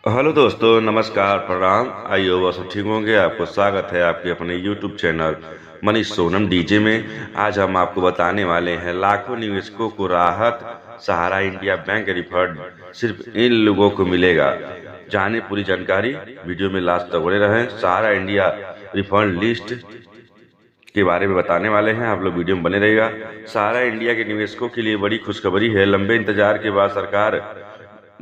Hello दोस्तों, नमस्कार, प्रणाम। आइए वो सब ठीक होंगे। आपको स्वागत है आपके अपने YouTube channel Manish Sonam DJ में। आज हम आपको बताने वाले हैं लाखों निवेशकों को राहत, सहारा इंडिया बैंक रिफंड सिर्फ इन लोगों को मिलेगा। जाने पूरी जानकारी, वीडियो में लास्ट तक बने रहें। सहारा इंडिया रिफंड लिस्ट के बारे में बताने वाले हैं, आप लोग वीडियो में बने रहेगा। सहारा इंडिया के निवेशकों के लिए बड़ी खुशखबरी है। लंबे इंतजार के बाद सरकार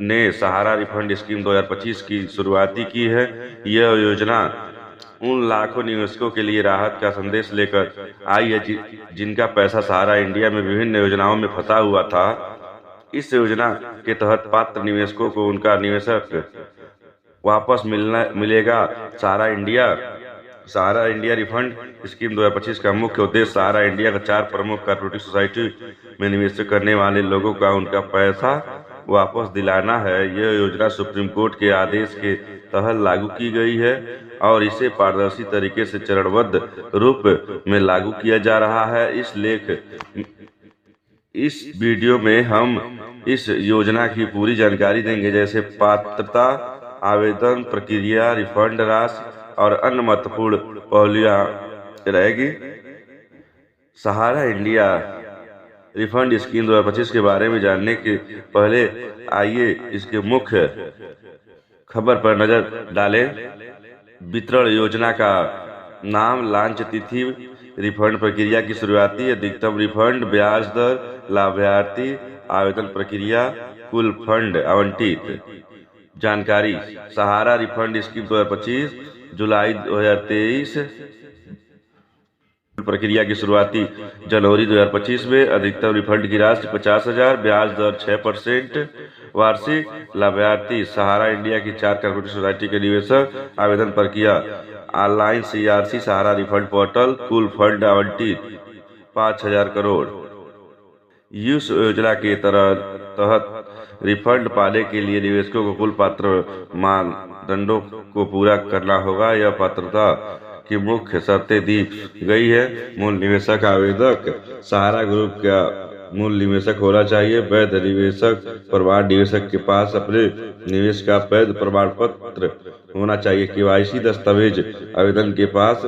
ने सहारा रिफंड स्कीम 2025 की शुरुआती की है। यह योजना उन लाखों निवेशकों के लिए राहत का संदेश लेकर आई है जिनका पैसा सहारा इंडिया में विभिन्न योजनाओं में फंसा हुआ था। इस योजना के तहत पात्र निवेशकों को उनका निवेशक वापस मिलेगा। सहारा इंडिया रिफंड स्कीम 2025 का मुख्य उद्देश्य सहारा इंडिया का 4 प्रमुख कॉर्पोरेटिव सोसाइटी में निवेश करने वाले लोगों का उनका पैसा वापस दिलाना है। यह योजना सुप्रीम कोर्ट के आदेश के तहत लागू की गई है और इसे पारदर्शी तरीके से चरणबद्ध रूप में लागू किया जा रहा है। इस वीडियो में हम इस योजना की पूरी जानकारी देंगे, जैसे पात्रता, आवेदन प्रक्रिया, रिफंड राशि और अन्य महत्वपूर्ण पहलुएं रहेगी। सहारा इंडिया रिफंड स्कीम 2025 के बारे में जानने के पहले आइए इसके मुख्य खबर पर नजर डालें। वितरण योजना का नाम, लॉन्च तिथि, रिफंड प्रक्रिया की शुरुआती अधिकतम रिफंड ब्याज दर, लाभार्थी, आवेदन प्रक्रिया, कुल फंड आवंटित। जानकारी, सहारा रिफंड स्कीम 2025 जुलाई 2023, प्रक्रिया की शुरुआती जनवरी 2025 में। अधिकतम रिफंड की राशि 50,000, ब्याज दर 6% वार्षिक। लाभार्थी, सहारा इंडिया की 4 कॉर्पोरेटिव सोसाइटी के निवेशक। आवेदन प्रक्रिया ऑनलाइन CRC सहारा रिफंड पोर्टल। कुल फंड आवंटित 5,000 करोड़। इस योजना के तहत रिफंड पाने के लिए निवेशकों को कुल पात्र मानदंडों को पूरा करना होगा। यह पात्रता की मुख्य शर्तें दी गई है। मूल निवेशक आवेदक सहारा ग्रुप का मूल निवेशक होना चाहिए। वैध निवेशक प्रमाण, निवेशक के पास अपने निवेश का वैध प्रमाण पत्र होना चाहिए। KYC दस्तावेज, आवेदन के पास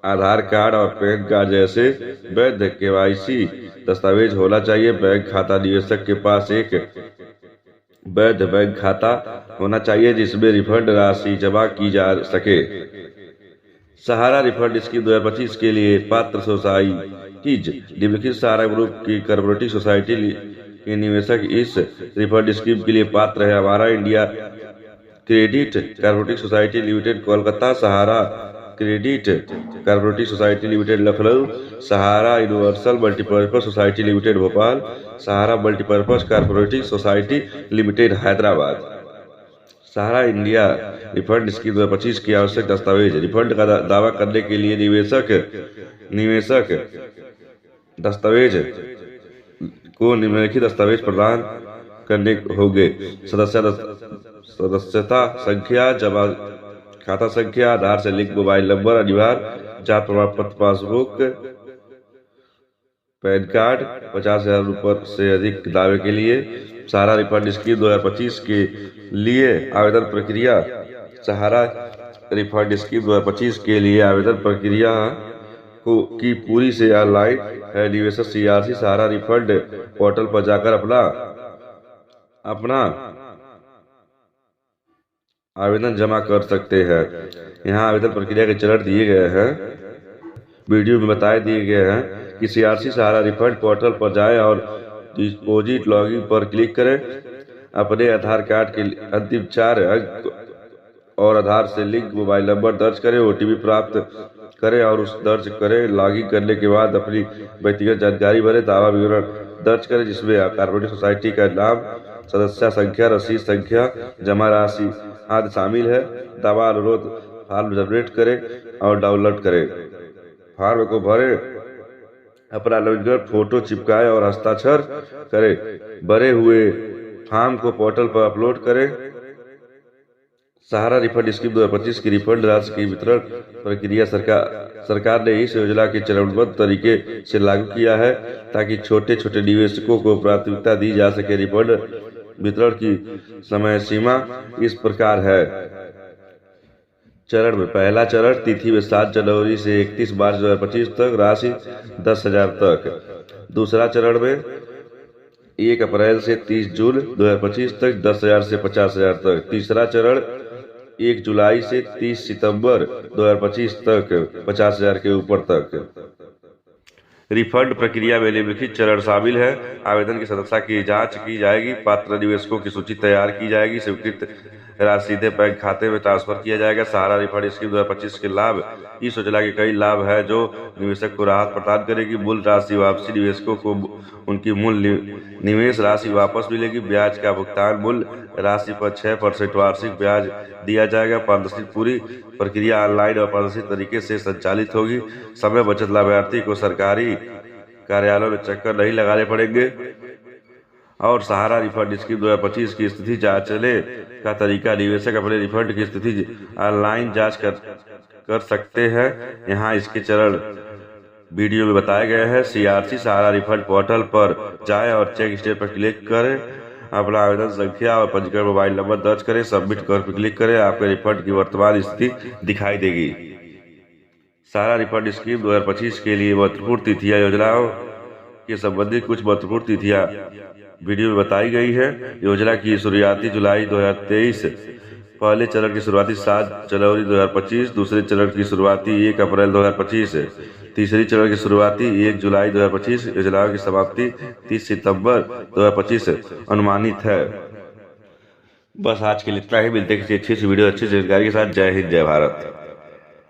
आधार कार्ड और पैन कार्ड जैसे वैध KYC दस्तावेज होना चाहिए। बैंक खाता, निवेशक के पास एक वैध बैंक खाता होना चाहिए जिसमें रिफंड राशि जमा की जा सके। सहारा रिफंड स्कीम 2025 के लिए पात्र सोसाइटीज निम्नलिखित सहारा ग्रुप की कॉर्पोरेटिव सोसाइटी के निवेशक इस रिफंड स्कीम के लिए पात्र है। Humara India credit corporative society limited Kolkata, Sahara credit corporative society limited Lucknow, Sahara universal multipurpose society limited Bhopal, Sahara multipurpose corporative society limited Hyderabad. Sahara India refund scheme 2025 की आवश्यक दस्तावेज। रिफंड का दावा करने के लिए निवेशक दस्तावेज को निम्नलिखित दस्तावेज प्रदान करने होंगे। सदस्यता संख्या, जमा खाता संख्या, आधार से लिंक मोबाइल नंबर अनिवार्य, जाति प्रमाण पत्र, पासबुक, पैन कार्ड। 50,000 रुपये से अधिक दावे के लिए। सहारा रिफंड स्कीम 2025 के लिए आवेदन प्रक्रिया। सहारा रिफंड स्कीम 2025 के लिए आवेदन प्रक्रिया की पूरी से ऑनलाइन है। निवेशक CRC सहारा रिफंड पोर्टल पर जाकर अपना आवेदन जमा कर सकते हैं। यहाँ आवेदन प्रक्रिया के चरण दिए गए हैं, वीडियो में बताए दिए गए हैं कि CRC सहारा रिफंड पोर्टल पर जाएं और डिपॉजिट लॉगिन पर क्लिक करें। अपने आधार कार्ड के अंतिम 4 अंक और आधार से लिंक मोबाइल नंबर दर्ज करें। OTP प्राप्त करें और उस दर्ज करें। लॉगिन करने के बाद अपनी व्यक्तिगत जानकारी भरें। दावा विवरण दर्ज करें जिसमें कॉर्पोरेटिव सोसाइटी का नाम, सदस्य संख्या, रसीद संख्या, जमा राशि आदि शामिल है। दावा अनुरोध फॉर्म जनरेट करें और डाउनलोड करें। फॉर्म को भरें, अपना लॉगिन फोटो चिपकाएं और हस्ताक्षर करें। भरे हुए फॉर्म को पोर्टल पर अपलोड करें। सहारा रिफंड स्कीम 2025 की रिफंड राशि की वितरण प्रक्रिया सरकार ने इस योजना के चरणबद्ध तरीके से लागू किया है ताकि छोटे छोटे निवेशकों को प्राथमिकता दी जा सके। रिफंड वितरण की समय सीमा इस प्रकार है। चरण में पहला चरण तिथि में 7 जनवरी से 31 मार्च 2025 तक, राशि 10,000 तक। दूसरा चरण में 1 अप्रैल से 30 जून 2025 तक 10,000 से 50,000 तक। तीसरा चरण 1 जुलाई से 30 सितंबर 2025 तक 50,000 के ऊपर तक। रिफंड प्रक्रिया में निम्नलिखित चरण शामिल है। आवेदन की सदस्यता की जांच की जाएगी, पात्र निवेशकों की सूची तैयार की जाएगी, स्वीकृत राशि सीधे बैंक खाते में ट्रांसफर किया जाएगा। सहारा रिफंड स्कीम 2025 के लाभ। इस योजना के कई लाभ हैं जो निवेशक को राहत प्रदान करेगी। मूल राशि वापसी, निवेशकों को उनकी मूल निवेश राशि वापस मिलेगी। ब्याज का भुगतान मूल राशि पर 6% वार्षिक ब्याज दिया जाएगा। पारदर्शी पूरी प्रक्रिया ऑनलाइन और पारदर्शी तरीके से संचालित होगी। समय बचत, लाभार्थी को सरकारी कार्यालयों में चक्कर नहीं लगाने पड़ेंगे। और सहारा रिफंड स्कीम 2025 की स्थिति जांचने का तरीका, निवेशक अपने रिफंड की स्थिति ऑनलाइन जांच कर सकते हैं। यहाँ इसके चरण वीडियो में बताए गए हैं। CRC सहारा रिफंड पोर्टल पर जाएं और चेक स्टेट पर क्लिक करें, अपना आवेदन संख्या और पंजीकरण मोबाइल नंबर दर्ज करें, सबमिट कर पर क्लिक करें। आपके रिफंड की वर्तमान स्थिति दिखाई देगी। सहारा रिफंड स्कीम 2025 के लिए महत्वपूर्ण तिथियां, योजनाओं के संबंधित कुछ महत्वपूर्ण तिथियां वीडियो में बताई गई है। योजना की शुरुआती जुलाई 2023, पहले चरण की शुरुआती 7 जनवरी 2025, दूसरे चरण की शुरुआती 1 अप्रैल 2025, तीसरी चरण की शुरुआती 1 जुलाई 2025। योजनाओं की समाप्ति 30 सितंबर 2025 अनुमानित है। बस आज के लिए इतना ही। मिलते हैं किसी अच्छी सी वीडियो, अच्छी जानकारी के साथ। जय हिंद, जय भारत।